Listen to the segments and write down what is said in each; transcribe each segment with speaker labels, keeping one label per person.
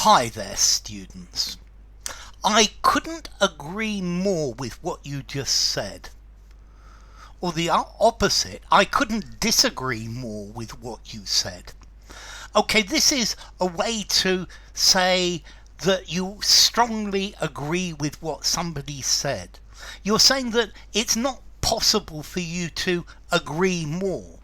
Speaker 1: Hi there, students. I couldn't agree more with what you just said. Or the opposite, I couldn't disagree more with what you said. Okay, this is a way to say that you strongly agree with what somebody said. You're saying that it's not possible for you to agree more.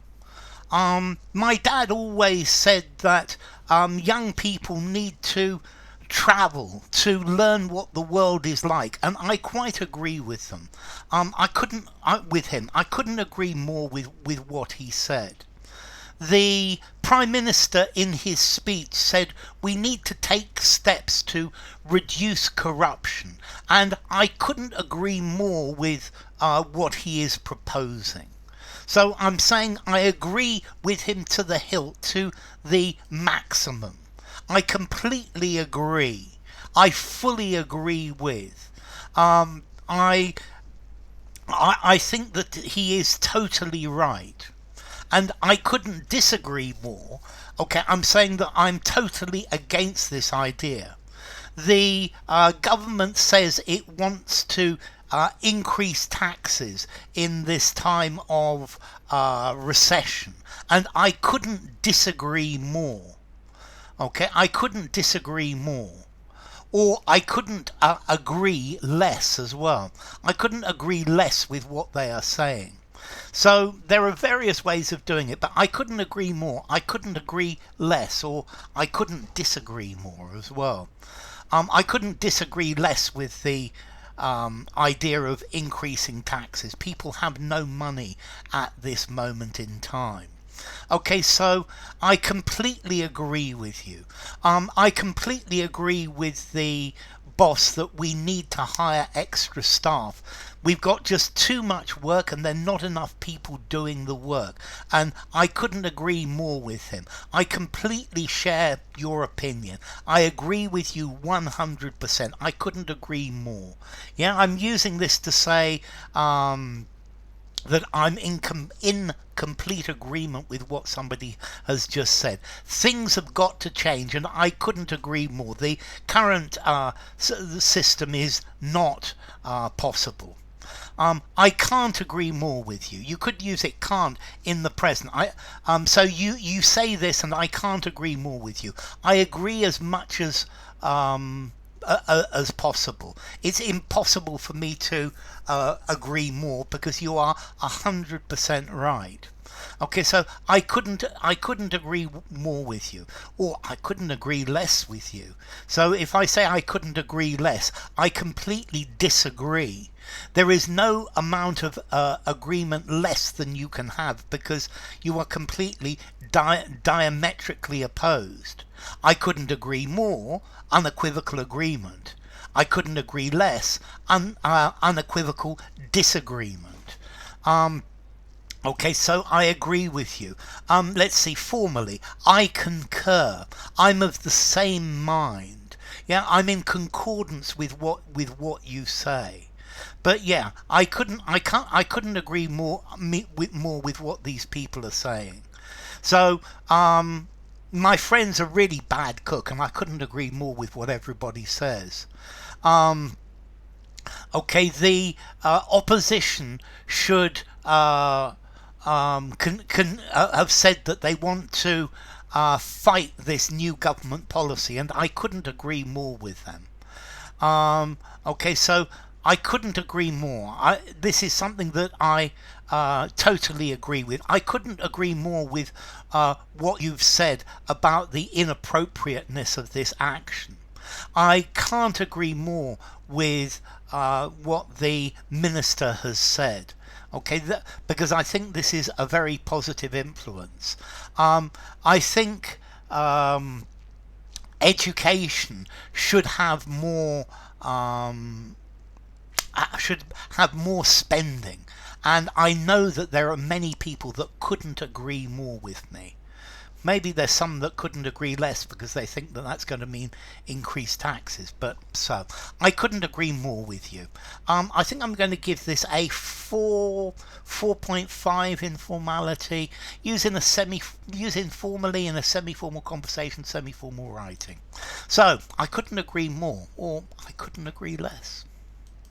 Speaker 1: My dad always said that young people need to travel to learn what the world is like, and I quite agree with them. I couldn't agree more with what he said. The Prime Minister in his speech said we need to take steps to reduce corruption, and I couldn't agree more with what he is proposing. So I'm saying I agree with him to the hilt, to the maximum. I completely agree. I fully agree with. I think that he is totally right. And I couldn't disagree more. Okay, I'm saying that I'm totally against this idea. The government says it wants to increase taxes in this time of recession, and I couldn't disagree more. Okay, I couldn't disagree more. Or I couldn't agree less as well. I couldn't agree less with what they are saying. So there are various ways of doing it, but I couldn't agree more. I couldn't agree less, or I couldn't disagree more as well. I couldn't disagree less with the idea of increasing taxes. People have no money at this moment in time. Okay, so I completely agree with you. I completely agree with the boss that we need to hire extra staff. We've got just too much work and there are not enough people doing the work. And I couldn't agree more with him. I completely share your opinion. I agree with you 100%. I couldn't agree more. Yeah, I'm using this to say that I'm in complete agreement with what somebody has just said. Things have got to change, and I couldn't agree more. The current system is not possible. I can't agree more with you. You could use it can't in the present. So you say this, and I can't agree more with you. I agree as much as possible. It's impossible for me to agree more because you are 100% right. Okay, so I couldn't agree more with you, or I couldn't agree less with you. So if I say I couldn't agree less, I completely disagree. There is no amount of agreement less than you can have because you are completely diametrically opposed. I couldn't agree more, unequivocal agreement. I couldn't agree less, unequivocal disagreement. Okay, so I agree with you. Let's see, formally, I concur. I'm of the same mind. Yeah, I'm in concordance with what you say. But yeah, I couldn't agree more with what these people are saying. So, my friend's a really bad cook, and I couldn't agree more with what everybody says. Okay, the opposition should have said that they want to fight this new government policy, and I couldn't agree more with them. Okay, so I couldn't agree more. This is something that I totally agree with. I couldn't agree more with what you've said about the inappropriateness of this action. I can't agree more with what the minister has said. Okay, because I think this is a very positive influence. I think education should have more spending, and I know that there are many people that couldn't agree more with me. maybe there's some that couldn't agree less because they think that that's going to mean increased taxes. But so I couldn't agree more with you. I think I'm going to give this a 4.5 in formality, using formally in a semi-formal conversation, semi-formal writing. So I couldn't agree more, or I couldn't agree less.